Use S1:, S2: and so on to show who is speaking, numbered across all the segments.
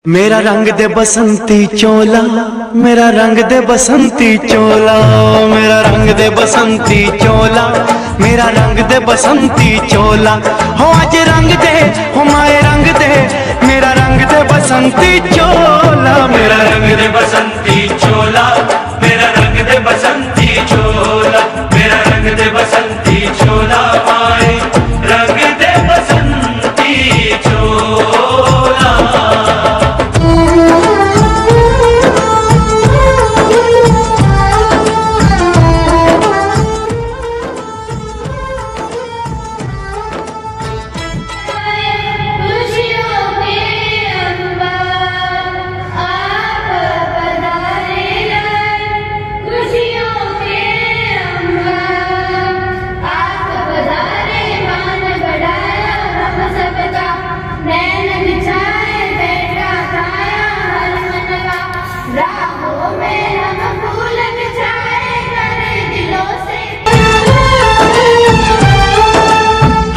S1: मेरा रंग दे बसंती चोला, मेरा रंग दे बसंती चोला, मेरा रंग दे बसंती चोला, मेरा रंग दे बसंती चोला। हो आज रंग दे, हो माए रंग दे, मेरा रंग दे बसंती चोला, मेरा रंग दे बसंती चोला, मेरा रंग दे बसंती चोला, मेरा रंग दे बसंती चोला, माए रंग दे बसंती चोला।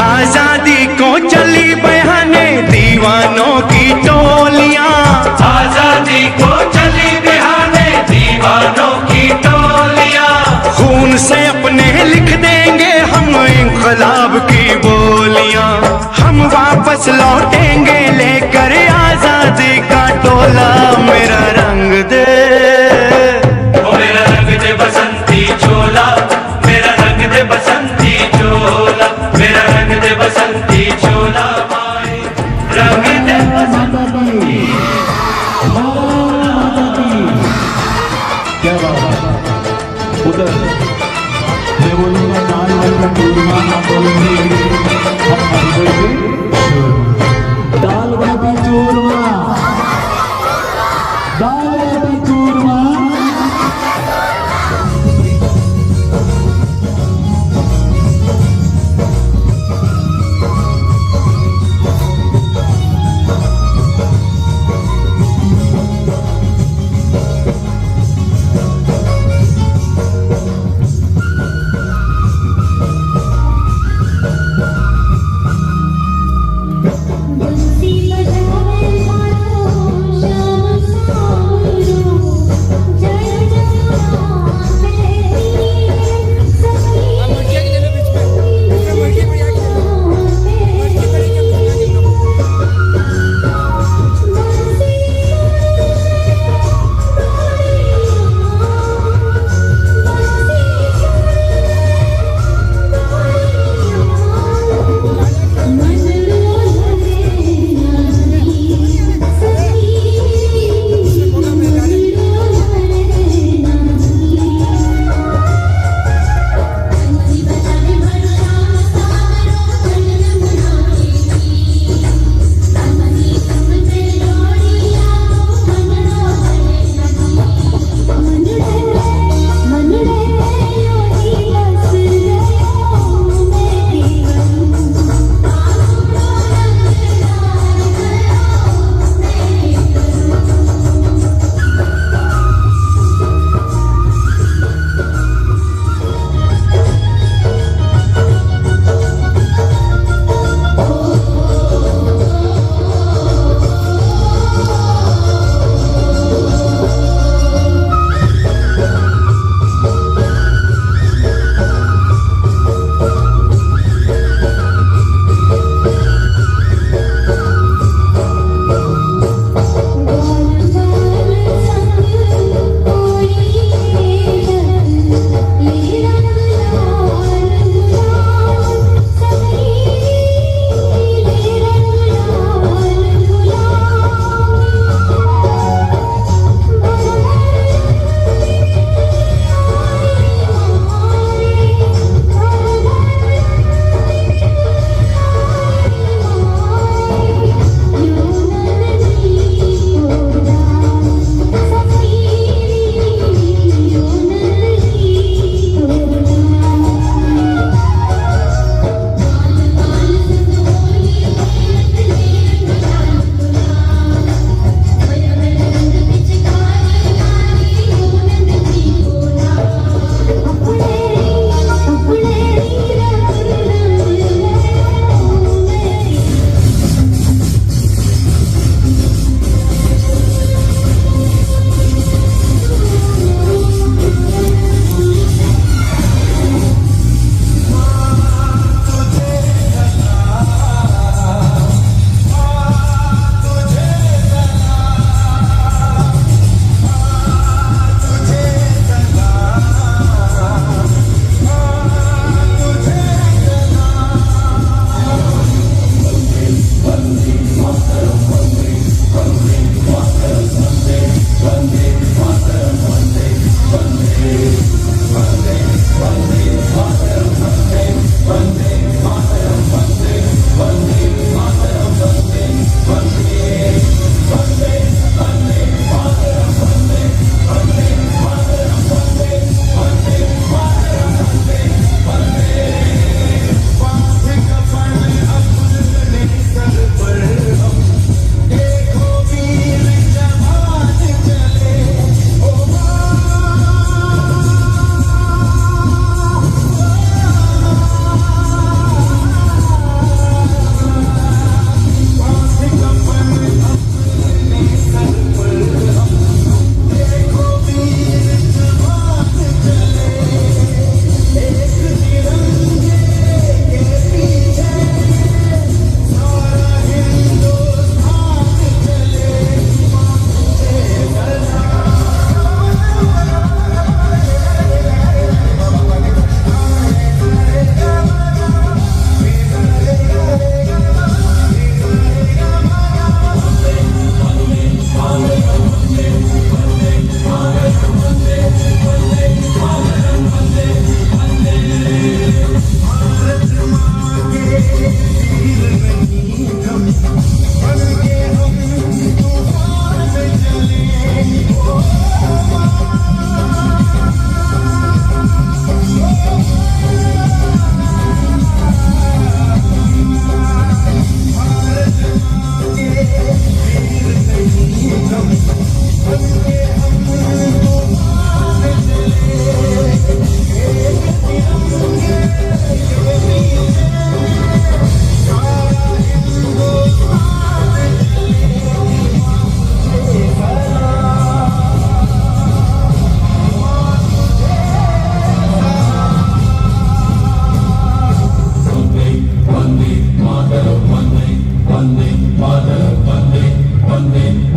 S1: आजादी को चली बहाने दीवानों की टोलियां, आजादी को चली बहाने दीवानों की टोलियां। खून से अपने लिख देंगे हम इंकलाब की बोलियां, हम वापस लौटेंगे लेकर आजादी का टोला। मेरा रंग दे, मेरा रंग दे बसंती चोला, मेरा रंग दे बसंती चोला, मेरा रंग दे बसंती चोला, माए रंग दे बसंती।
S2: क्या बात है? उधर मैं बोलूंगा नाल वाला टूरमा, आप बोलेंगे हम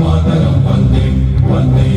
S2: मातरम वंदे वंदे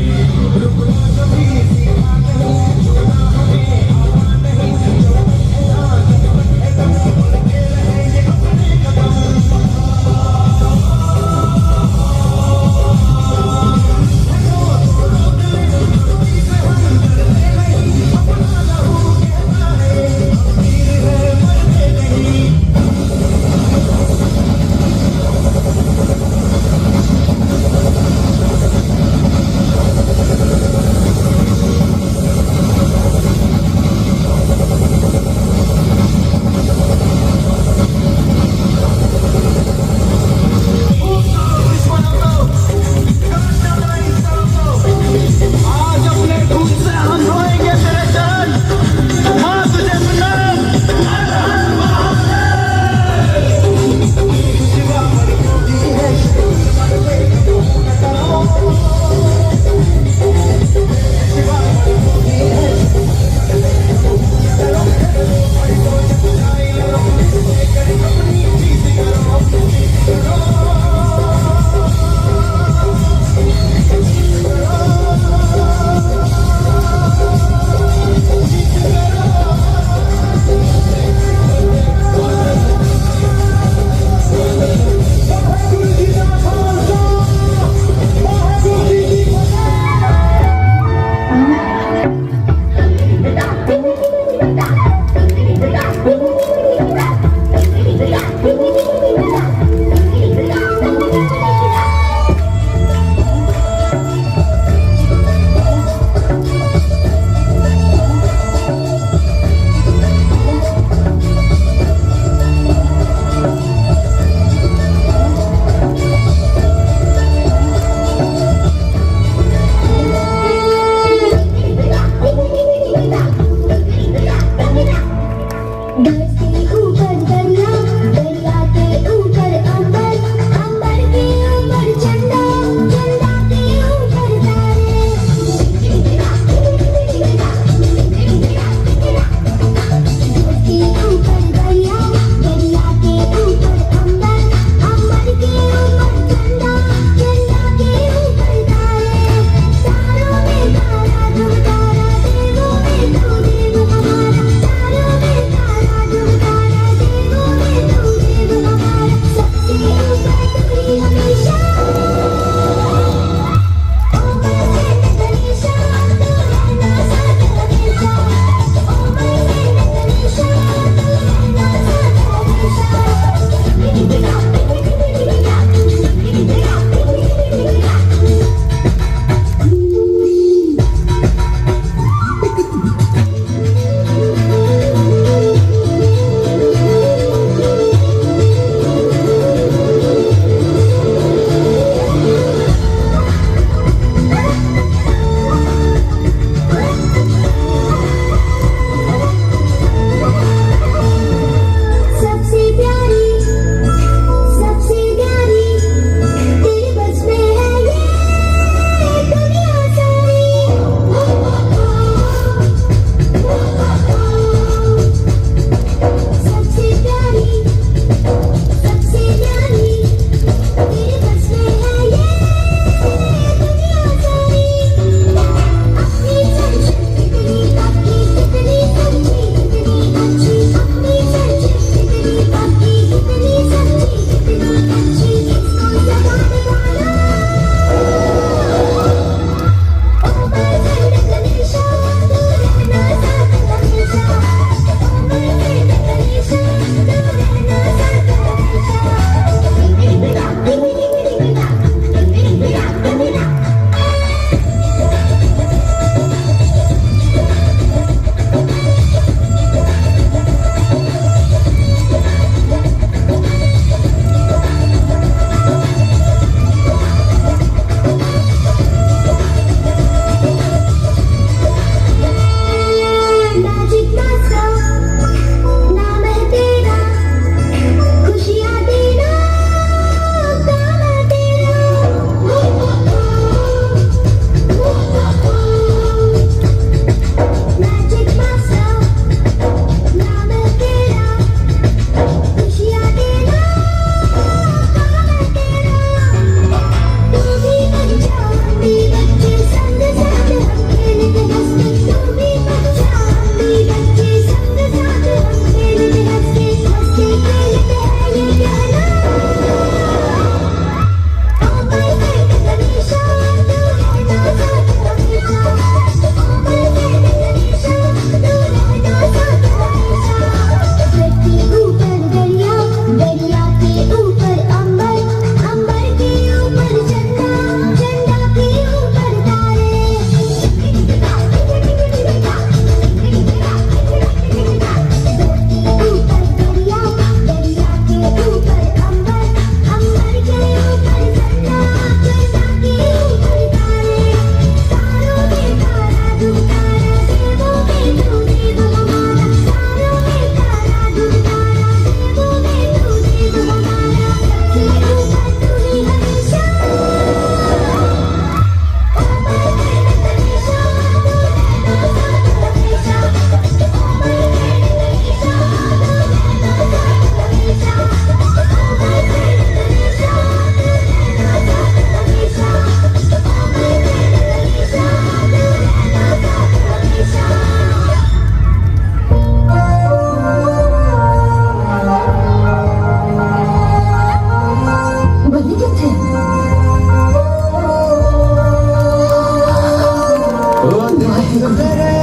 S3: मेरे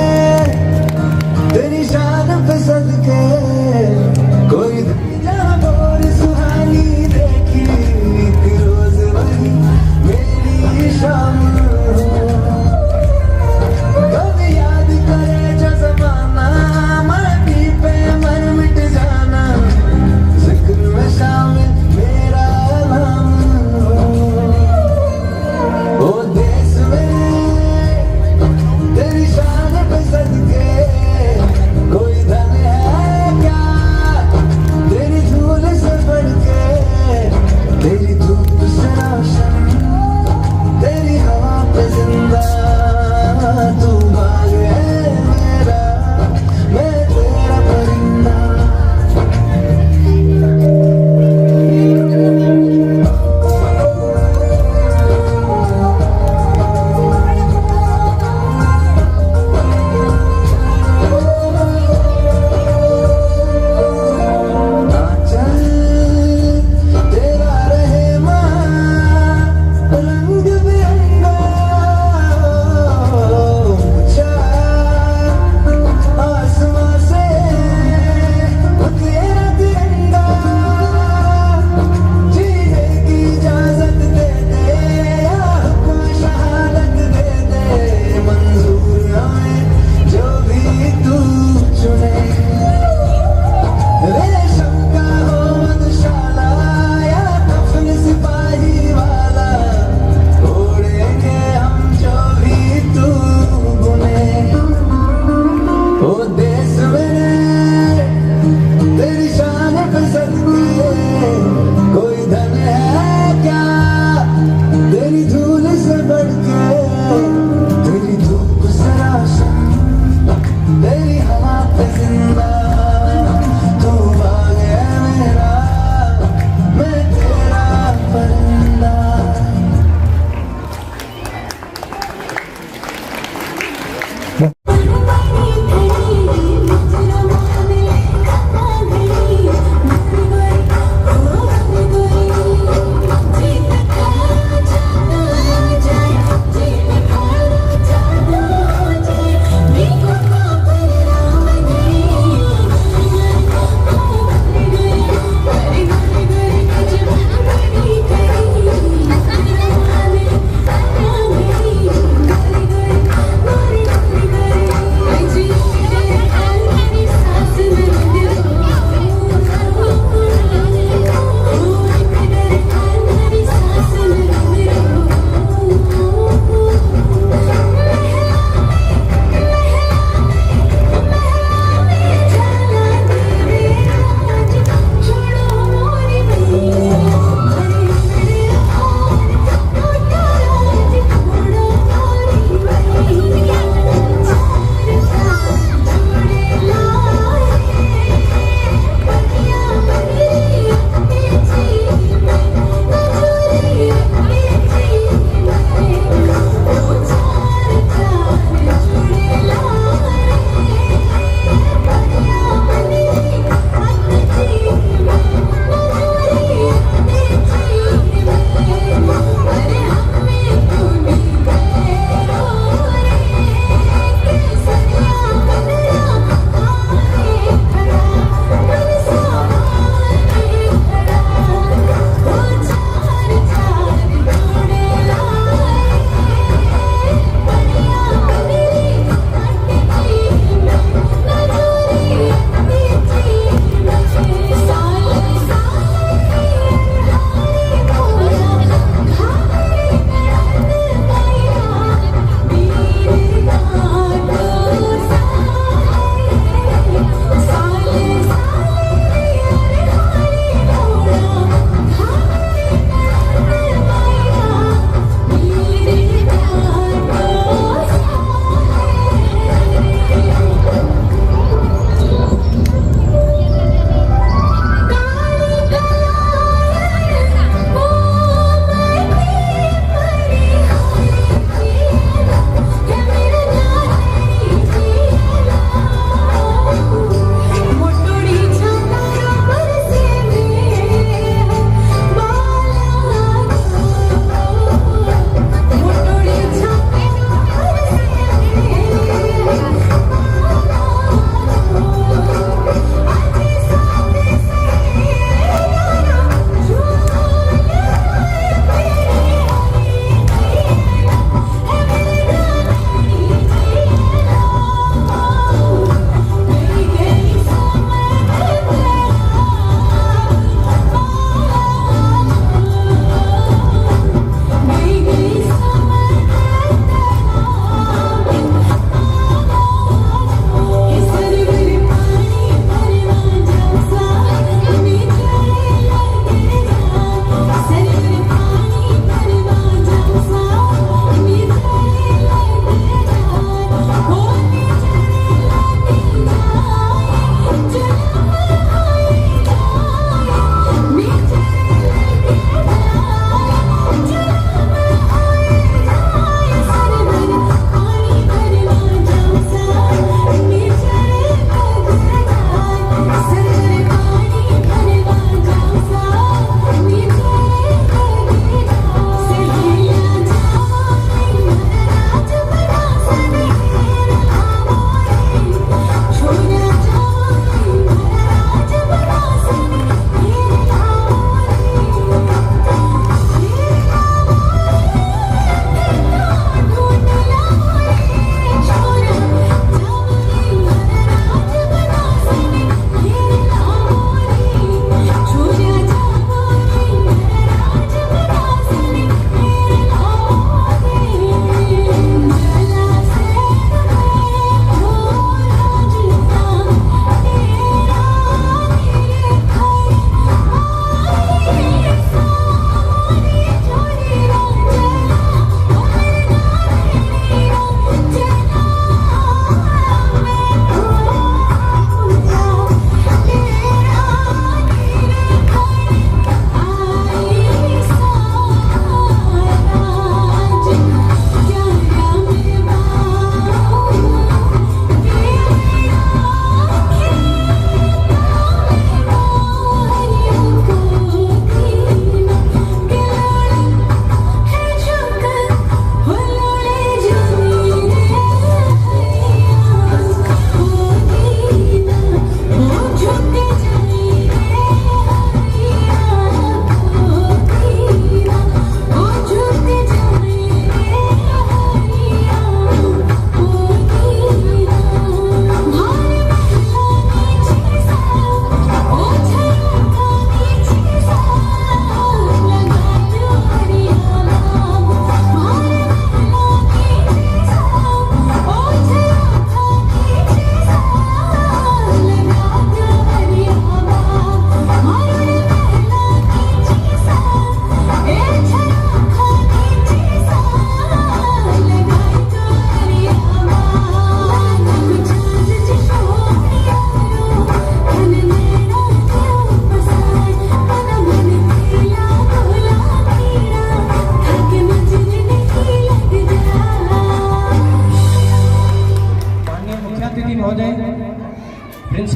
S3: तेरी शान पे सदके कोई दुनिया और सुहानी देखी एक रोज वही मेरी शाम कभी याद करे जो जमाना माटी पे मर मिट जाना जिक्र में शामिल मेरा नाम ओ देश में तेरी शान पे सदके कोई धन है क्या तेरी धूल से बढ़ के तेरी धूप से रोशन तेरी हवा पे जिंदा तू भाग है मेरा मैं तेरा परिंदा चल तेरा रहे रंग बिरंगा ऊंचा आसमां से तेरा तिरंगा जीने की इजाजत दे दे या कोई शहादत दे दे मंजूर हमें जो भी तू चुने रेशम का हो मधुशाला या कफन सिपाही वाला ओढ़ेंगे हम जो भी तू बुने ओ देश मेरे तेरी शान पे सदके कोई धन है क्या तेरी धूल से बढ़ के तेरी धूप से रोशन तेरी हवा पे जिंदा तू भाग है मेरा मैं तेरा परिंदा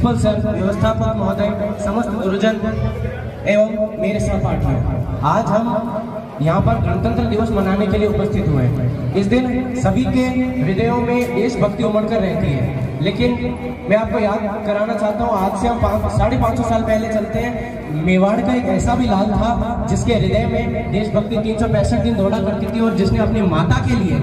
S4: प्रिंसिपल सर, व्यवस्थापक महोदय, समस्त गुरुजन एवं मेरे सहपाठियों, आज हम यहाँ पर गणतंत्र दिवस मनाने के लिए उपस्थित हुए हैं। इस दिन सभी के हृदयों में देशभक्ति उमड़ कर रहती है, लेकिन मैं आपको याद कराना चाहता हूँ, आज से हम 550 साल पहले चलते हैं। मेवाड़ का एक ऐसा भी लाल था जिसके हृदय में देशभक्ति 365 दिन दौड़ा करती थी और जिसने अपनी माता के लिए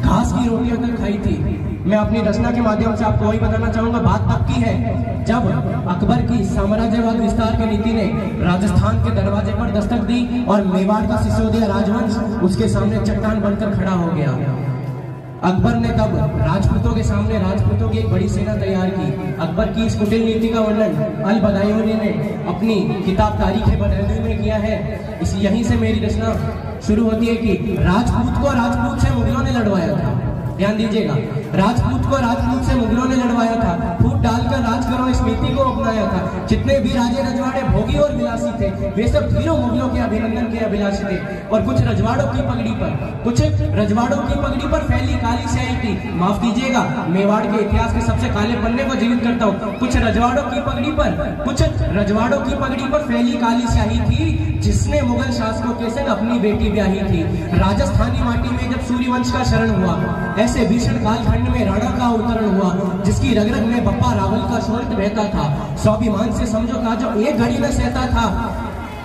S4: घास की रोटियां तक खाई थी। मैं अपनी रचना के माध्यम से आपको वही बताना चाहूंगा। बात तब की है जब अकबर की साम्राज्यवाद विस्तार की नीति ने राजस्थान के दरवाजे पर दस्तक दी और मेवाड़ का सिसोदिया राजवंश उसके सामने चट्टान बनकर खड़ा हो गया। अकबर ने तब राजपूतों के सामने राजपूतों की एक बड़ी सेना तैयार की। अकबर की इस कुटिल नीति का वर्णन अल बदायूनी ने अपनी किताब तारीख-ए-बदायूनी में किया है। इस यहीं से मेरी रचना शुरू होती है कि राजपूत से मुगलों ने लड़वाया था। ध्यान दीजिएगा, राजपूत से मुगलों ने लड़वाया था, फूट डालकर राज करो इस नीति को अपनाया था। जितने भी राजे रजवाड़े भोगी और विलासी थे वे सब तीनों मुगलों के अभिनंदन के अभिलाषी थे। और कुछ रजवाड़ों की पगड़ी पर फैली काली स्याही थी। माफ कीजिएगा, मेवाड़ के इतिहास के सबसे काले पन्ने को जीवित करता हूँ। कुछ रजवाड़ों की पगड़ी पर फैली काली स्याही थी जिसने मुगल शासकों के संग अपनी बेटी ब्याही थी। राजस्थानी माटी में जब सूर्यवंश का शरण हुआ, ऐसे भीषण कालखंड में राणा का अवतरण हुआ जिसकी रग रग में बप्पा रावल का शौर्य बहता था। स्वाभिमान से समझो का जो एक घड़ी में सहता था।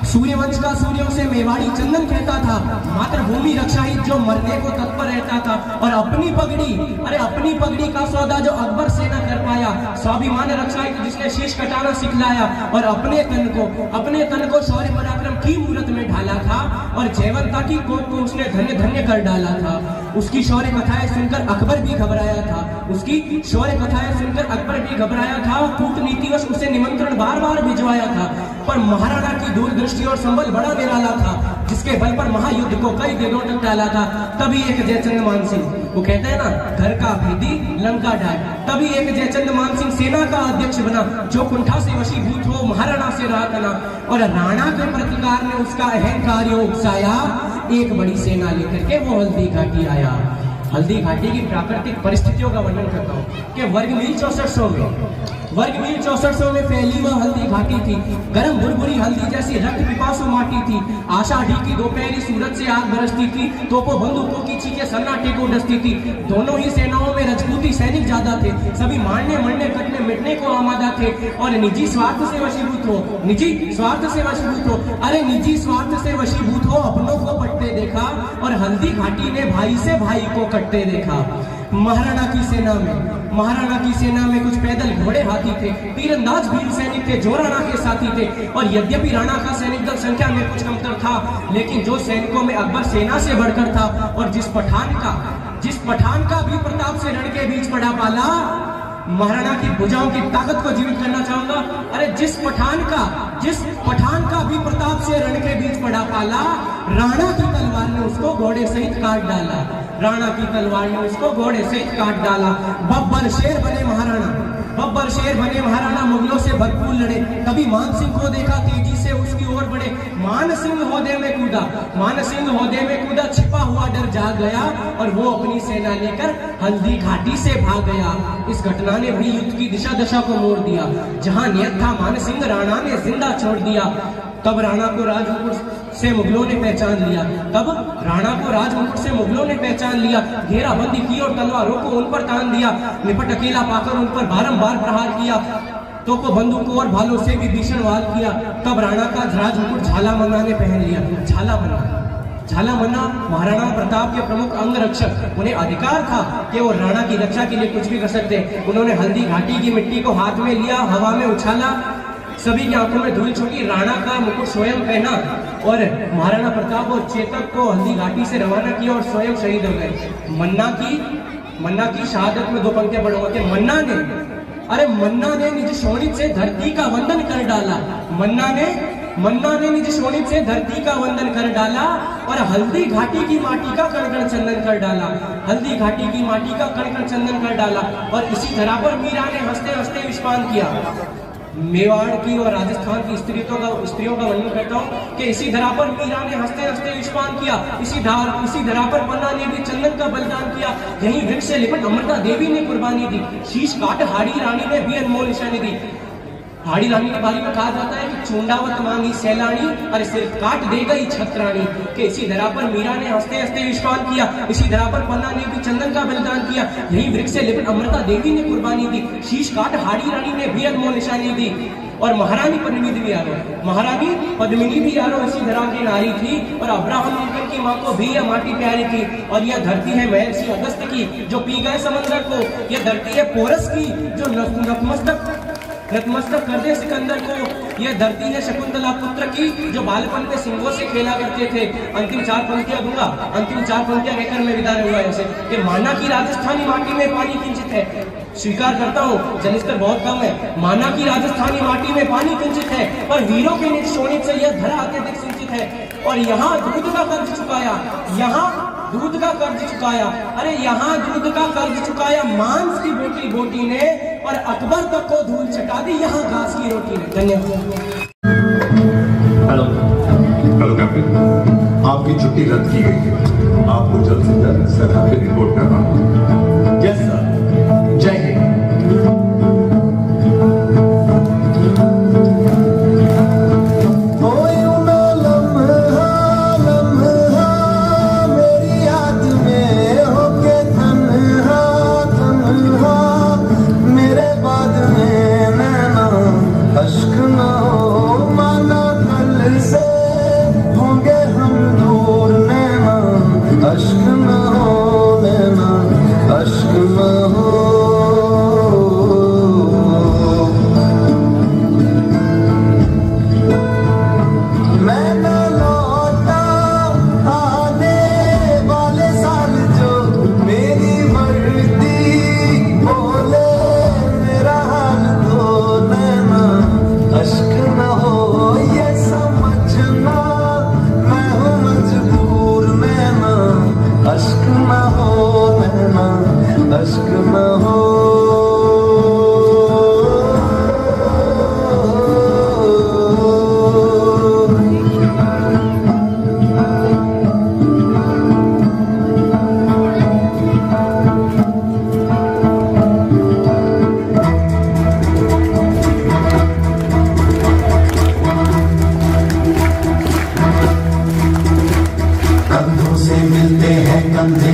S4: सूर्यवंश का सूर्यों से मेवाड़ी चंदन कहता था। मातृभूमि रक्षा हित जो मरने को तत्पर रहता था। और अपनी पगड़ी का सौदा जो अकबर से न कर पाया। स्वाभिमान रक्षा हित जिसने शीश कटाना सिखलाया और अपने तन को शौर्य पराक्रम की मूर्त में ढाला था और जयवंता की कोख को उसने धन्य धन्य कर डाला था। उसकी शौर्य कथाएं सुनकर अकबर भी घबराया था। कूटनीतिवश उसे निमंत्रण बार बार भिजवाया था, पर महाराणा की दूरदृष्टि और संबल बड़ा निराला था जिसके बल पर महायुद्ध को कई दिनों तक टाला था। तभी एक जयचंद मानसिंह, वो कहते हैं ना, घर का भेदी लंका ढाए, तभी एक जयचंद मानसिंह सेना का अध्यक्ष बना जो कुंठा से वशीभूत हो महाराणा से रहा तना। और राणा के प्रतिकार ने उसका अहंकार उकसाया। एक बड़ी सेना लेकर के वो हल्दी घाटी आया। हल्दी घाटी की प्राकृतिक परिस्थितियों का वर्णन करता हूँ कि वर्गमील 6400 में फैली वह हल्दी घाटी थी। गर्म भुरभुरी हल्दी जैसी रक्त पिपासु माटी थी। आषाढ़ी की दोपहरी सूरज से आग बरसती थी। तोपों बंदूकों की चीखें सन्नाटे को डसती थी। दोनों ही सेनाओं में रजपूती सैनिक ज्यादा थे। सभी मारने मरने कटने मिटने को आमादा थे और निजी स्वार्थ से वशीभूत हो। अरे निजी स्वार्थ से वशीभूत हो अपनों को पटते देखा और हल्दी घाटी ने भाई से भाई को कटते देखा। महाराणा की सेना में कुछ पैदल घोड़े हाथी थे, तीरंदाज वीर सैनिक थे जो राणा के साथी थे। और यद्यपि राणा का सैनिक दल संख्या में कुछ कमतर था, लेकिन जो सैनिकों में अकबर सेना से बढ़कर था और जिस पठान का भी प्रताप से रण के बीच पड़ा पाला। महाराणा की भुजाओं की ताकत को जीवित करना चाहूंगा। अरे जिस पठान का भी प्रताप से रण के बीच पड़ा पाला, राणा की तलवार ने उसको घोड़े सहित काट डाला। बब्बर शेर बने महाराणा मुगलों से भरपूर लड़े। कभी मानसिंह को देखा तेजी से उसकी ओर बढ़े। मानसिंह होदे में कूदा छिपा हुआ डर जाग गया और वो अपनी सेना लेकर हल्दी घाटी से भाग गया। इस घटना ने भी युद्ध की दिशा दशा को मोड़ दिया। जहां नियत था मानसिंह, राणा ने जिंदा छोड़ दिया। तब राणा को राजमुकुट से मुगलों ने पहचान लिया। घेराबंदी की और तलवारों को उन पर तान दिया। निपट अकेला पाकर उन पर बारंबार प्रहार किया। तोपों बंदूकों और भालों से भी भीषण वार किया। तब राणा का राजमुकुट झालामन्ना ने पहन लिया। झालामन्ना महाराणा प्रताप के प्रमुख अंग रक्षक। उन्हें अधिकार था कि वो राणा की रक्षा के लिए कुछ भी कर सकते। उन्होंने हल्दी घाटी की मिट्टी को हाथ में लिया, हवा में उछाला, सभी की आंखों में धूल छोड़ी। राणा का मुकुट स्वयं पहना और महाराणा प्रताप और चेतक को हल्दी घाटी से रवाना किया और स्वयं शहीद हो गए। मन्ना की शहादत में दो पंक्तियां पढ़ूंगा कि मन्ना ने निज शोणित से धरती का वंदन कर डाला। मन्ना ने निज शोणित से धरती का वंदन कर डाला और हल्दी घाटी की माटी का कण कण चंदन कर डाला। और इसी धरा पर मीरा ने हंसते हंसते विषपान किया। मेवाड़ की और राजस्थान की स्त्रियों का वर्णन करता हूँ कि इसी धरा पर मीरा ने हंसते हंसते विषपान किया। इसी धरा पर पन्ना ने भी चंदन का बलिदान किया। यही वृक्ष से लिपट अमृता देवी ने कुर्बानी दी। शीश काट हाड़ी रानी ने भी अनमोल निशानी दी। हाड़ी रानी के बारे में कहा जाता है कि चूंडावत मांगी सैलानी और सिर काट दे गई छत्राणी। कि इसी धरा पर मीरा ने हंसते हंसते विश्वास किया। इसी धरा पर पन्ना ने भी चंदन का बलिदान किया। यही वृक्ष से लिपट अमृता देवी ने कुर्बानी दी। शीश काट हाड़ी रानी ने भी अनमोल निशानी दी। और महारानी पद्मिनी भी यारो, महारानी पद्मिनी भी यारो इसी धरा की नारी थी। और अब्राहम लिंकन की माँ को भी यह माटी प्यारी थी। और यह धरती है महर्षि अगस्त्य की जो पी गए समंदर को। यह धरती है पोरस की जो नतमस्तक कर दे सिकंदर को। यह धरती है शकुंतला पुत्र की जो बालपन में सिंहों से खेला करते थे। अंतिम 4 पंक्तियां दूंगा, अंतिम 4 पंक्तियां कहकर मैं विदा रहूंगा ऐसे कि माना की राजस्थानी माटी में पानी किंचित है। स्वीकार करता हूँ जलस्तर बहुत कम है। माना की राजस्थानी माटी में पानी किंचित है पर वीरों के निज शोणित से यह धरा अत्यधिक सिंचित है। और यहाँ दूध का कर्ज चुकाया, यहाँ दूध का कर्ज चुकाया, अरे यहाँ दूध का कर्ज चुकाया मांस की बोटी बोटी ने। और अकबर तक को धूल चटा दी यहाँ घास की रोटी ने। धन्यवाद।
S2: हेलो कैप्टन, आपकी छुट्टी रद्द की गई है। आपको जल्द से जल्द सरकार पे रिपोर्ट करना होगा।
S4: यस सर, जय हिंद।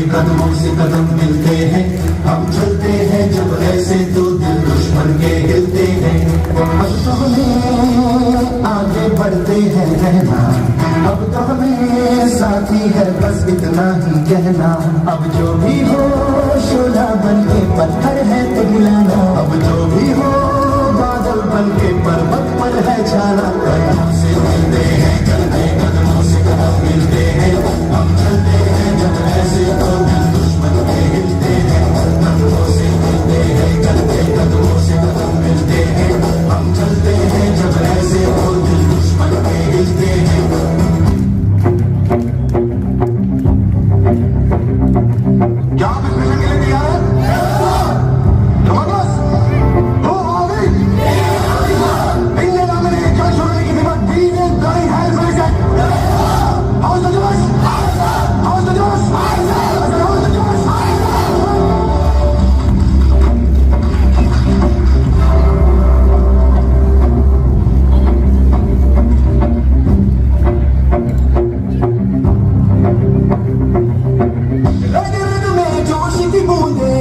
S3: कदमों से कदम मिलते हैं, हम चलते हैं जब ऐसे तो दिल दुश्मन के हिलते हैं। अब तो हमें आगे बढ़ते हैं रहना, अब तो हमें साथी है बस इतना ही कहना। अब जो भी हो शोला बन के पत्थर है पिघलाना, अब जो भी हो बादल बन के पर्वत पर है छाना। कदमों से मिलते हैं चलते, कदमों से कदम मिलते हैं, हम चलते हैं जब ऐसे तो दिल दुश्मन के हिलते हैं। कदमों से मिलते हैं चलते, कदमों से कदम मिलते हैं, हम चलते हैं जब ऐसे तो दिल दुश्मन के हिलते हैं। क्या आप इस मिशन के लिए तैयार हैं? जबरदस्त हो आगे इंडिया में क्या छोड़ने की हिम्मत दी ने गई है। हाउस द जोश, हाउस द जोश, हाउस द जोश। रग रग में जोश की बूंदे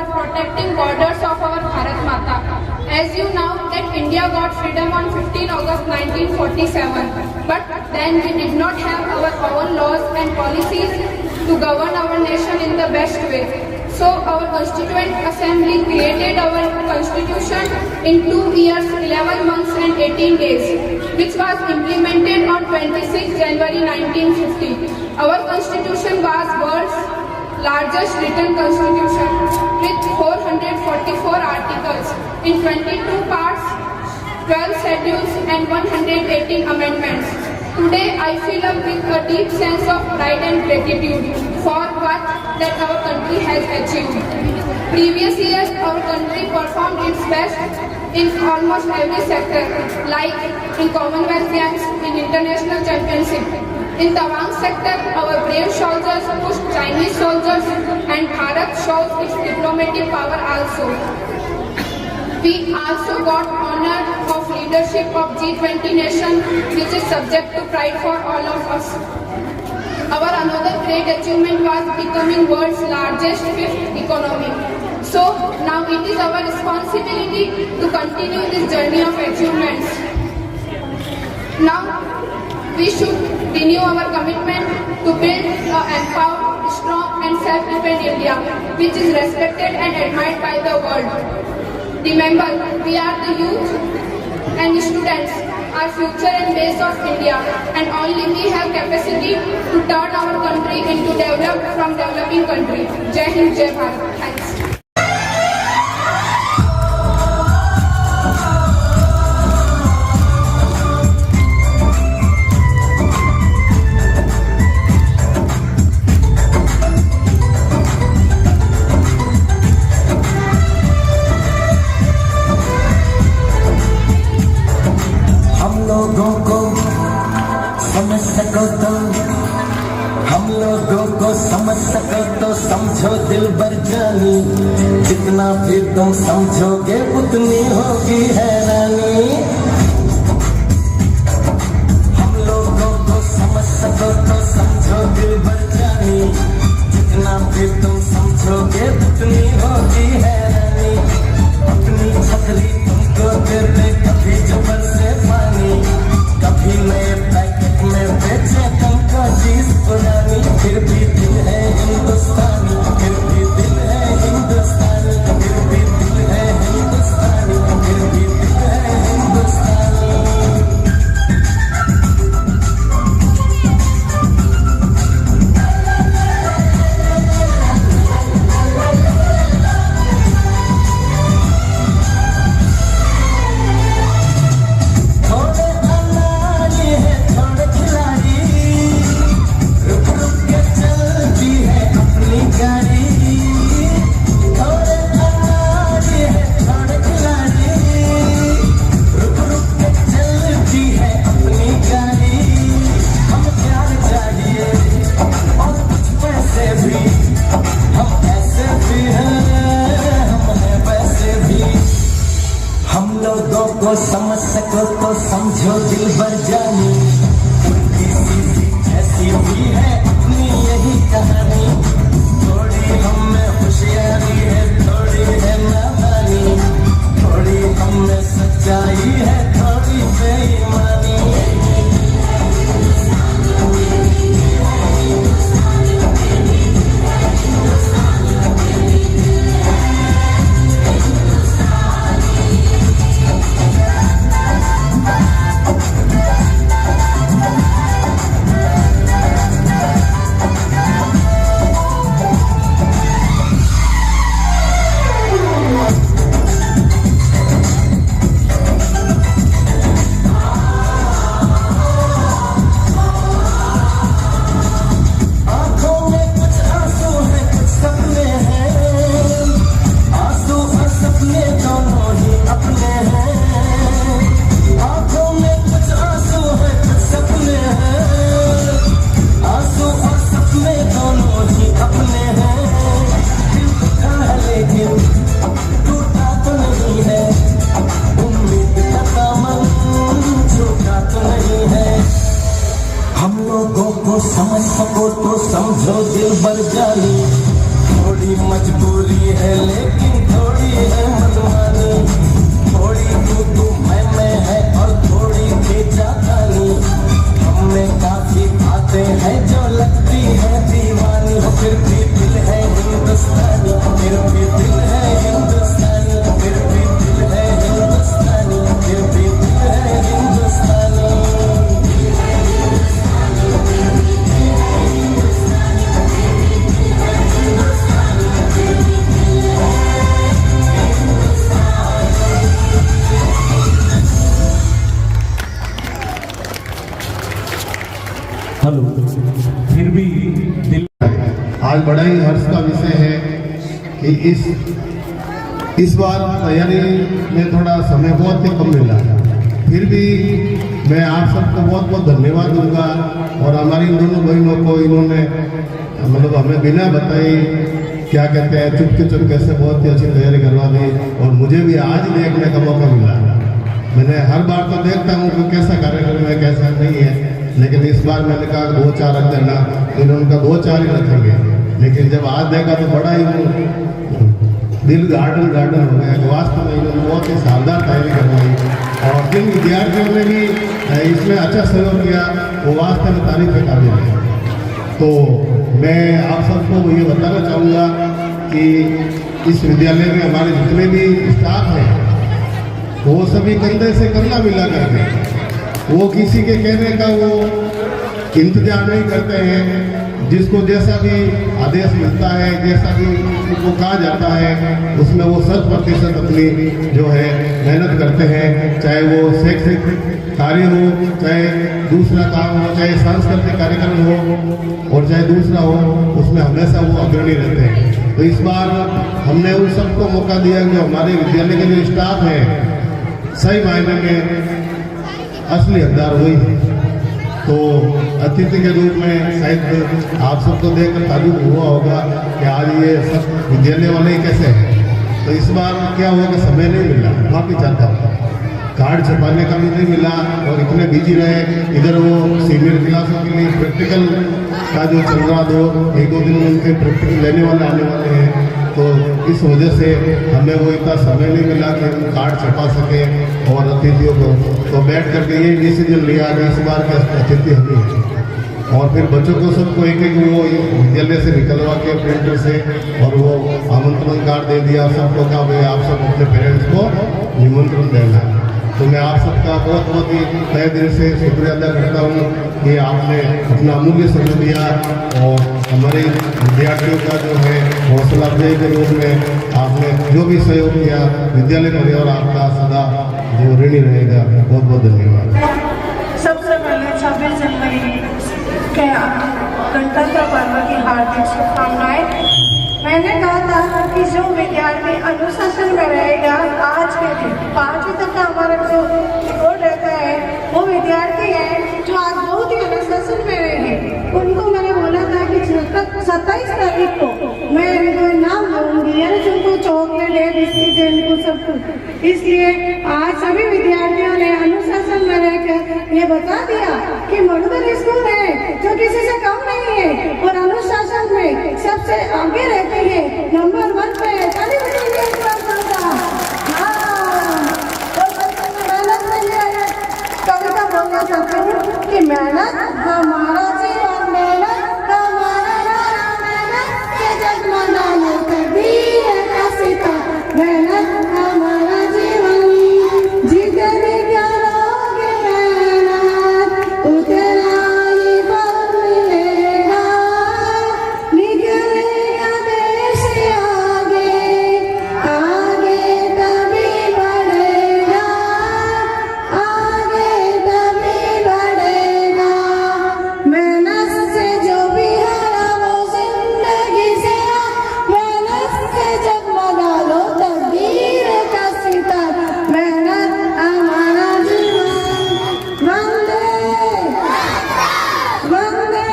S5: for protecting borders of our Bharat Mata. As you know that India got freedom on 15 August 1947, but then we did not have our own laws and policies to govern our nation in the best way. So our Constituent Assembly created our Constitution in 2 years, 11 months and 18 days, which was implemented on 26 January 1950. Our Constitution was world's largest written constitution with 444 articles in 22 parts, 12 schedules and 118 amendments. Today I feel up with a deep sense of pride and gratitude for what that our country has achieved. Previous years our country performed its best in almost every sector, like in Commonwealth Games, in international championship. In Tawang sector, our brave soldiers pushed Chinese soldiers and Bharat shows its diplomatic power also. We also got honor of leadership of G20 nation, which is subject to pride for all of us. Our another great achievement was becoming world's largest fifth economy. So now it is our responsibility to continue this journey of achievements. Now we should renew our commitment to build an empowered, strong and self-dependent India, which is respected and admired by the world. Remember, we are the youth and students, our future and base of India, and only we have capacity to turn our country into developing country. Jai Hind, Jai Bharat. Thanks.
S3: लोगों को समझ सको तो हम लोगों को समझ सको तो समझो दिल भर जानी, जितना फिर तुम समझोगे उतनी होगी हैरानी। हम लोगों को समझ सको तो समझो दिल भर जानी, जितना फिर तुम समझोगे उतनी होगी हैरानी। अपनी छतरी तुमको दे दे कभी जबर से पानी, कभी नए पैकेट में बेचे तुमको चीज पुरानी। फिर भी दिल है हिंदुस्तानी, फिर भी दिल है हिंदुस्तानी, फिर भी दिल है हिंदुस्तानी, फिर भी दिल है हिंदुस्तानी। समझ सको तो समझो दिल भर जानी, उनकी सीधी जैसी भी है अपनी यही कहानी। थोड़ी हम में होशियारी है, थोड़ी है नादानी, थोड़ी हम में सच्चाई है, थोड़ी बेईमानी।
S6: आज बड़ा ही हर्ष का विषय है कि इस बार तैयारी में थोड़ा समय बहुत ही कम मिला, फिर भी मैं आप सबको बहुत बहुत धन्यवाद दूंगा। और हमारी दोनों बहनों को इन्होंने मतलब हमें बिना बताए क्या कहते हैं चुपके से बहुत ही अच्छी तैयारी करवा दी। और मुझे भी आज देखने का मौका मिला। मैंने हर बार तो देखता हूँ कि कैसा कार्यक्रम है कैसा नहीं है, लेकिन इस बार मैंने कहा 2-4 रख देना, इन्होंने कहा 2-4 ही रखेंगे। लेकिन जब आज देखा तो बड़ा ही दिल गार्डन हो गया। वास्तव में इन्होंने बहुत ही शानदार तैयारी करवाई और जिन विद्यार्थियों ने भी इसमें अच्छा सहयोग किया वो वास्तव में तारीफ के काबिल है। तो मैं आप सबको ये बताना चाहूँगा कि इस विद्यालय में हमारे जितने भी स्टाफ हैं वो सभी कंधे से कंधा मिला करके वो किसी के कहने का वो इंतजार नहीं करते हैं। जिसको जैसा भी आदेश मिलता है, जैसा भी उनको कहा जाता है, उसमें वो 100% अपनी जो है मेहनत करते हैं। चाहे वो शैक्षिक कार्य हो, चाहे दूसरा काम हो, चाहे सांस्कृतिक कार्यक्रम हो और चाहे दूसरा हो, उसमें हमेशा वो अग्रणी रहते हैं। तो इस बार हमने उन सबको मौका दिया जो हमारे विद्यालय के जो स्टाफ है सही मायने में असली हकदार वही है। तो अतिथि के रूप में शायद आप सबको देखकर ताजुब हुआ होगा कि आज ये सब विद्यालय वाले ही कैसे हैं। तो इस बार क्या हुआ कि समय नहीं मिला, माफ़ी चाहता हूँ, कार्ड छपाने का भी नहीं मिला और इतने बिजी रहे। इधर वो सीनियर क्लासों के लिए प्रैक्टिकल का जो चल रहा 1-2 दिन उनके प्रैक्टिकल लेने वाले आने वाले हैं, तो इस वजह से हमें वो इतना समय नहीं मिला कि हम कार्ड छपा सकें और अतिथियों को तो बैठ करके ये डिसीजन लिया कि इस बार के अतिथि हम ही हैं। और फिर बच्चों को सबको एक वो विद्यालय से निकलवा के प्रिंटर से और वो आमंत्रण कार्ड दे दिया। सबको कहा भाई आप सब अपने पेरेंट्स को निमंत्रण देना। तो मैं आप सबका बहुत बहुत ही तहे दिल से शुक्रिया अदा करता हूँ कि आपने अपना अमूल्य समय दिया और हमारे विद्यार्थियों का जो है हौसला अफजाई के रूप में आपने जो भी सहयोग किया विद्यालय परिवार आपका सदा जो ऋणी रहेगा। बहुत बहुत धन्यवाद।
S7: सबसे पहले 26 जनवरी के गणतंत्र पर्व की हार्दिक शुभकामनाएं। मैंने कहा था कि जो विद्यार्थी अनुशासन में रहेगा, आज के दिन 5वीं तक का हमारा जो रिकॉर्ड रहता है वो विद्यार्थी है जो आज बहुत ही अनुशासन में रहेंगे। उनको मैंने बोला था कि 27 तारीख को मैं इनको नाम दूंगी, यानी जिनको चॉकलेट है, बिस्किट है, इनको सब कुछ। इसलिए आज सभी विद्यार्थियों ने अनुशासन में रहकर ये बता दिया कि मधुबन स्कूल है जो किसी से कम नहीं है और अनुशासन में सबसे आगे रहती है, नंबर 1 पे है। कविता बोलना चाहती हूँ कि मेहनत हमारा जीवन, मेहनत हमारा नाम, मेहनत के जगमगाने तकदीर का सिता, मेहनत हमारा जीवन, जितनी करोगे मेहनत उतना ही फल मिलेगा, निकलेगा देश आगे, आगे तभी बढ़ेगा, आगे तभी बढ़ेगा। मेहनत से जो भी हारा वो जिंदगी से मेहनत से जगमगा लो तकदीर का सितारा, मेहनत हमारा जीवन। वंदे वंदे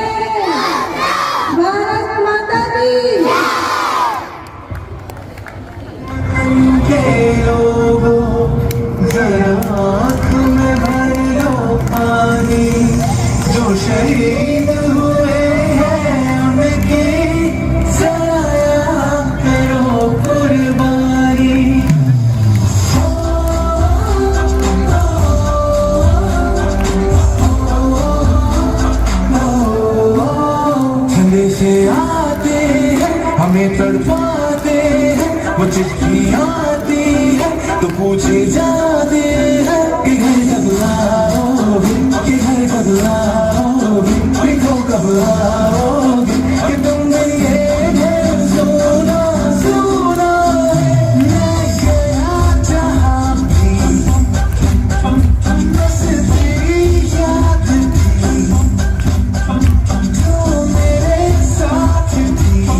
S7: भारत माता की।
S3: के लोगों जरा आँख में भर लो पानी, जो शहीद हुए हैं उनकी जरा याद करो कुर्बानी। संदेशे आते हैं हमें तड़पाते हैं, वो चिट्ठी आती है तो पूछे जाते हैं कि घर कब आओगे, कि घर कब आओगे, लिखो कब आओगे, कि तुमने ये घर सुना सुना है। मैं गया जहाँ भी बस तेरी याद थी, जो मेरे साथ थी,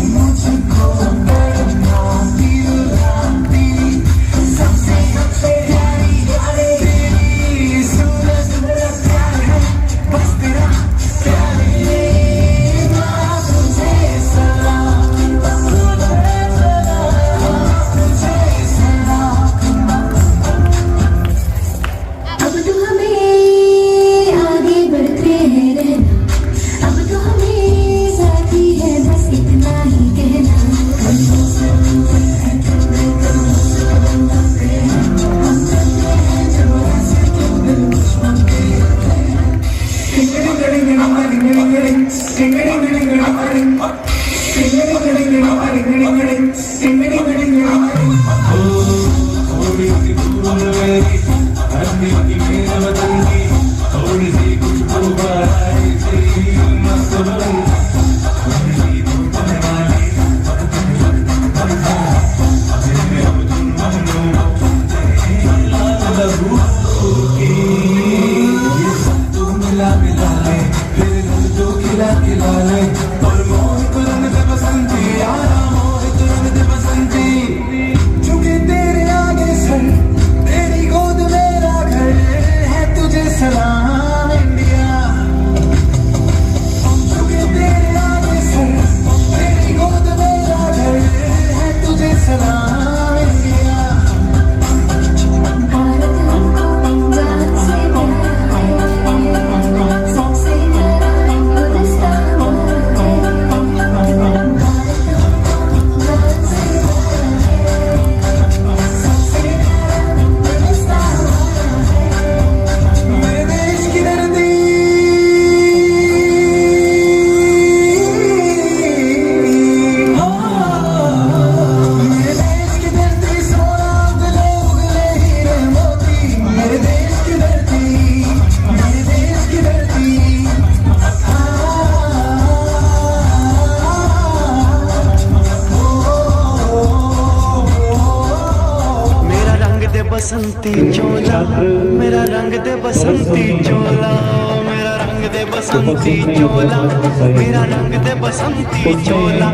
S1: बसंती चोला मेरा रंग दे बसंती चोला मेरा रंग दे बसंती चोला मेरा रंग दे बसंती चोला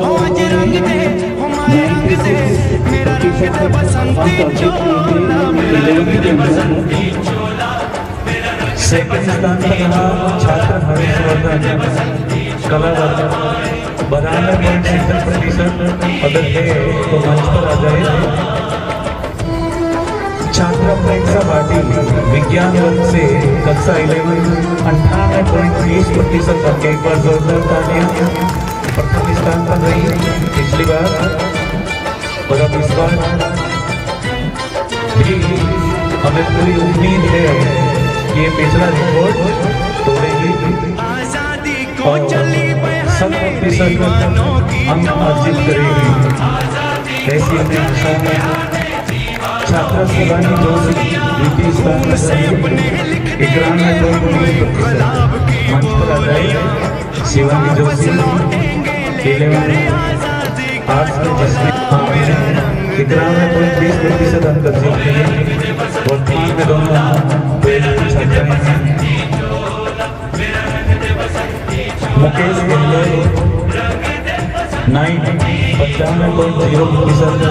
S1: आज रंग दे हमारे रंग दे मेरा रंग दे बसंती चोला मेरा रंग दे बसंती चोला
S8: सेकंड स्थान पर रहा छात्र हर्षवर्धन कला 92.70% अगर है तो मंच पर आ जाए। छात्रा प्रेक्षा भाटी विज्ञान वर्ग से कक्षा 11 98.30% अंक, एक बार जोरदार तालियां। प्रथम स्थान पर रही पिछली बार और अब इस बार भी हमें पूरी उम्मीद है कि ये पिछला रिकॉर्ड तोड़ेगी और 100% अंक अर्जित करेगी, ऐसी हमें आशा है। छात्रा शिवानी जोशी द्वितीय स्थान पर रही 91.20% मंच पर आ जाए। शिवानी जोशी 11 आर्ट्स में 91.20% अंक अर्जित किए। वर्तमान में दोनों छात्राएं हैं। मुकेश गहलोत 95.0%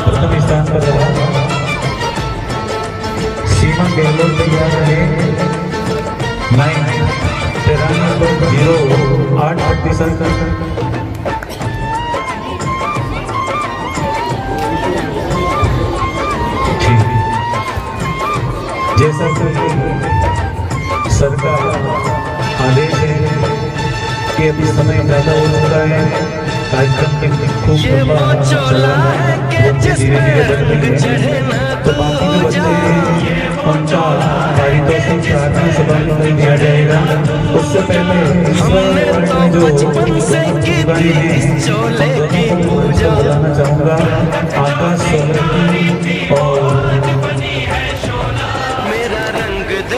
S8: प्रथम स्थान पर रहा। सीमा गहलोत तैयार रहे 93.08%। जैसा कि सरकार आदेश है कि अभी समय ज़्यादा हो चुका है, कार्यक्रम खूब लंबा चला है, धीरे धीरे बढ़ रही है, तो बाकी जो बच्चे हैं उनका पारितोषिक प्रार्थना सभा में दिया जाएगा। उससे पहले जो बुलाना चाहूँगा आकाश सोलंकी और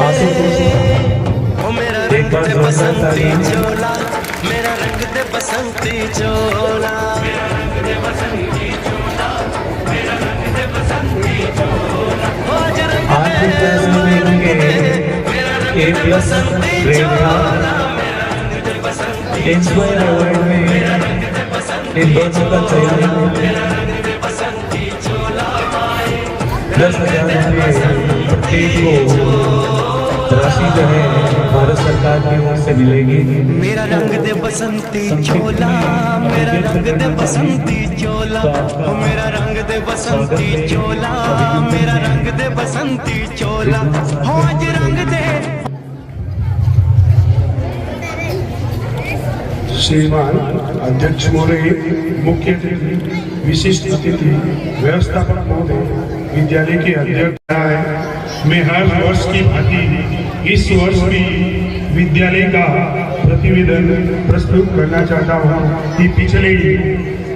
S8: आशुतोष, एक बार जोरदार तालियां।
S1: मेरा रंग दे बसंती चोला
S8: आज की क्लास में इनके A+ ग्रेड था। इंस्पायर अवार्ड में इन दोनों का चयन 10,000 रुपये प्रत्येक को राशि जो है भारत सरकार की ओर से मिलेगी।
S1: मेरा रंग दे बसंती चोला मेरा रंग दे बसंती चोला मेरा रंग दे बसंती चोला मेरा रंग दे बसंती चोला हो आज रंग दे।
S9: श्रीमान अध्यक्ष महोदय, मुख्य अतिथि, विशिष्ट अतिथि, व्यवस्थापक महोदय, विद्यालय के अध्यक्ष है। मैं हर वर्ष की भांति इस वर्ष भी विद्यालय का प्रतिवेदन प्रस्तुत करना चाहता हूँ कि पिछले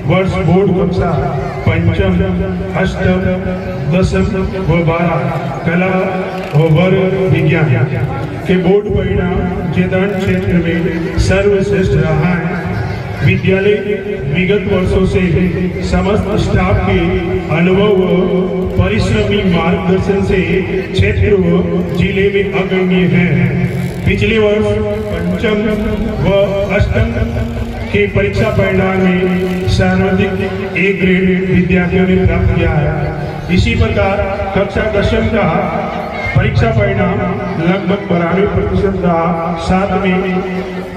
S9: वर्ष बोर्ड कक्षा पंचम, अष्टम, दसम व 12 कला व वर्ग विज्ञान के बोर्ड परिणाम जयदान क्षेत्र में सर्वश्रेष्ठ रहा है। विद्यालय विगत वर्षों से समस्त स्टाफ के अनुभव व परिश्रमी मार्गदर्शन से क्षेत्र व जिले में अग्रणीय है। पिछले वर्ष पंचम व अष्टम के परीक्षा परिणाम में सर्वाधिक A ग्रेड विद्यार्थियों ने प्राप्त किया है। इसी प्रकार कक्षा दशम का परीक्षा परिणाम लगभग 92% रहा। साथ में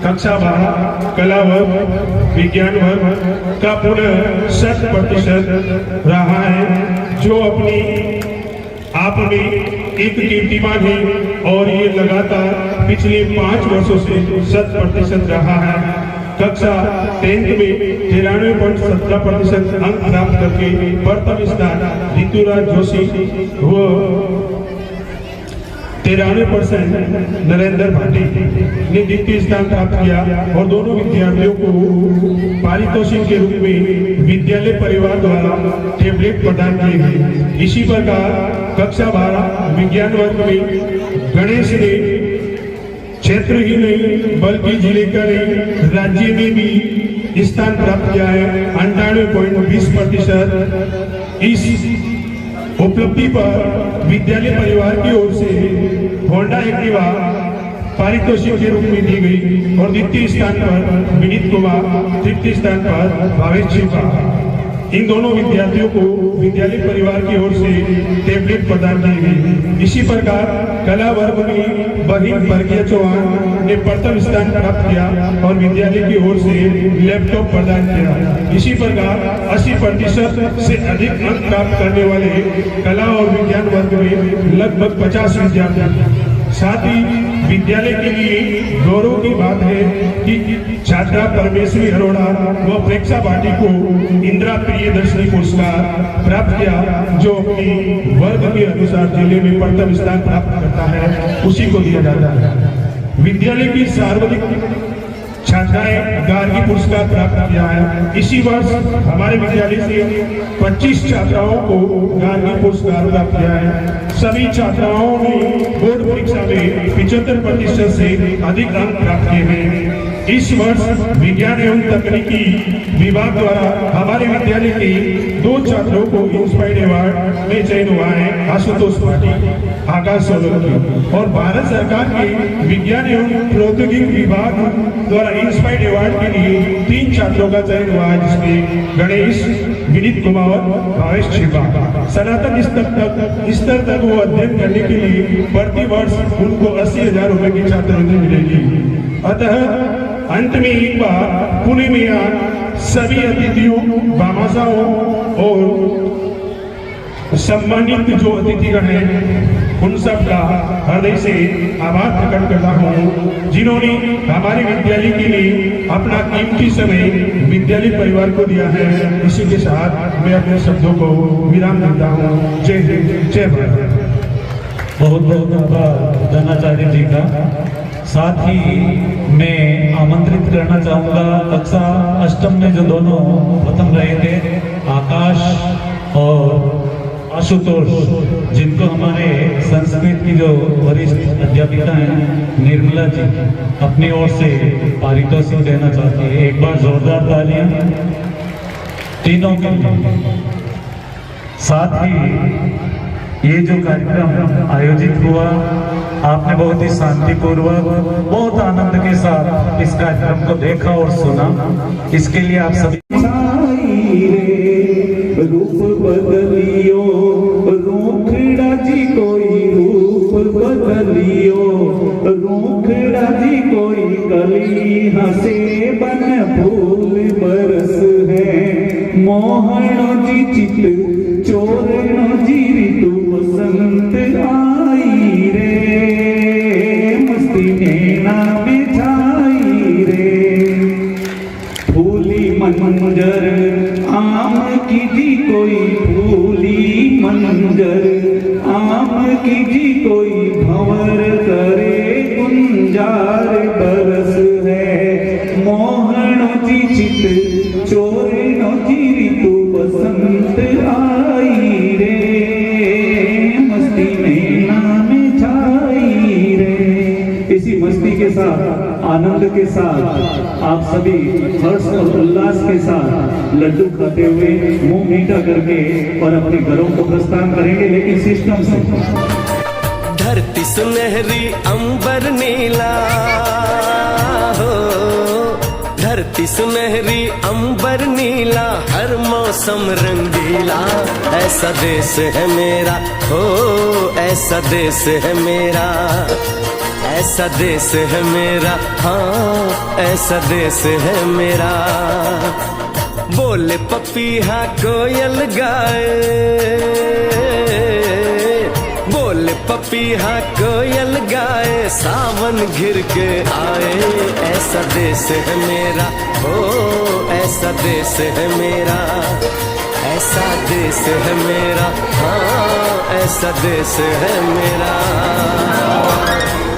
S9: कक्षा 12 कला वर्ग विज्ञान वर्ग का पुनः 100% रहा है, जो अपनी आप में एक कीर्तिमान है और ये लगातार पिछले 5 वर्षों से 100% रहा है। कक्षा 10th में 93.17% अंक प्राप्त करके प्रथम स्थान ऋतुराज जोशी व 93% नरेंद्र भाटी ने द्वितीय स्थान प्राप्त किया और दोनों विद्यार्थियों को पारितोषिक के रूप में विद्यालय परिवार द्वारा टैबलेट प्रदान किए गए। इसी प्रकार कक्षा 12 विज्ञान वर्ग में गणेश ने क्षेत्र ही नहीं बल्कि जिले का नहीं राज्य में भी स्थान प्राप्त किया है 98.20%। इस उपलब्धि पर विद्यालय परिवार की ओर से होंडा एक्टिवा पारितोषिक के रूप में दी गई और द्वितीय स्थान पर विनीत कुमार, तृतीय स्थान पर भावेश छिपा। इन दोनों विद्यार्थियों को विद्यालय परिवार की ओर से टैबलेट प्रदान की गई। इसी प्रकार कला वर्ग में बहिन प्रज्ञा चौहान ने प्रथम स्थान प्राप्त किया और विद्यालय की ओर से लैपटॉप प्रदान किया। इसी प्रकार 80% से अधिक अंक प्राप्त करने वाले कला और विज्ञान वर्ग में लगभग 50 विद्यार्थी। साथ ही विद्यालय के लिए गौरव की बात है कि छात्रा परमेश्वरी अरोड़ा व प्रेक्षा भाटी को इंदिरा प्रियदर्शनी पुरस्कार प्राप्त किया, जो अपनी वर्ग के अनुसार जिले में प्रथम स्थान प्राप्त करता है उसी को दिया जाता है। विद्यालय की सर्वाधिक छात्राएं गार्गी पुरस्कार प्राप्त किया है। इसी वर्ष हमारे विद्यालय से 25 छात्राओं को गार्गी पुरस्कार प्राप्त किया है। सभी छात्राओं ने बोर्ड परीक्षा में 75% से अधिक अंक प्राप्त किए हैं। इस वर्ष विज्ञान एवं तकनीकी विभाग द्वारा हमारे विद्यालय के 2 छात्रों को इंस्पायर्ड अवार्ड में चयन हुआ है, आशुतोष पाटिल, आकाश सोलंकी। और भारत सरकार के विज्ञान एवं प्रौद्योगिकी विभाग द्वारा इंस्पायर्ड अवार्ड के लिए 3 छात्रों का चयन हुआ है, जिसमें गणेश, विनीत कुमार, भावेश छिपा। सनातन स्तर तक वो अध्ययन करने के लिए प्रति वर्ष उनको 80,000 रुपए की छात्रवृत्ति मिलेगी। अतः अंत में एक बार पुणे में यहाँ सभी अतिथियों, भामाशाहों और सम्मानित जो अतिथिगण हैं उन सब का हृदय से आभार प्रकट करता हूँ, जिन्होंने हमारे विद्यालय के लिए अपना कीमती समय विद्यालय परिवार को दिया है। इसी के साथ मैं अपने शब्दों को विराम देता हूँ। जय हिंद, जय भारत।
S8: बहुत बहुत आभार धनाचार्य जी का। साथ ही मैं आमंत्रित करना चाहूँगा कक्षा अष्टम में जो दोनों प्रथम रहे थे, आकाश और आशुतोष, जिनको हमारे संस्कृत की जो वरिष्ठ अध्यापिका हैं निर्मला जी अपनी ओर से पारितोषिक देना चाहती है। एक बार जोरदार तालियां तीनों के लिए। साथ ही ये जो कार्यक्रम आयोजित हुआ, आपने बहुत ही शांतिपूर्वक, बहुत आनंद के साथ इस कार्यक्रम को देखा और सुना। इसके लिए आप सभी रूप बदलियो, रूखड़ा जी कोई रूप बदलियो, रूखड़ा जी कोई कली हंसे बन फूल बरस है, मोहनो जी चित चोरनो जी ऋतु बसंत आई रे, मस्ती नैना में छाई रे, फूली मंजर आम की जी कोई फूली मंजर, आम की जी कोई भंवर करे गुंजार बरस है, मोहनो जी चित चोरनो जी ऋतु बसंत आई रे, मस्ती नैना में छाई रे। इसी मस्ती के साथ, आनंद के साथ आप सभी हर्ष और उल्लास के साथ लड्डू खाते हुए मुंह मीठा करके और अपने घरों को प्रस्थान करेंगे, लेकिन सिस्टम से।
S1: धरती सुनहरी अंबर नीला हो, धरती सुनहरी अंबर नीला, हर मौसम रंगीला, ऐसा देश है मेरा हो, ऐसा देश है मेरा, ऐसा देश है मेरा, हाँ ऐसा देश है मेरा। बोले पपीहा कोयल गाए, बोले पपीहा कोयल गाए, सावन घिर के आए, ऐसा देश है मेरा हो, ऐसा देश है मेरा, ऐसा देश है मेरा, हाँ ऐसा देश है मेरा।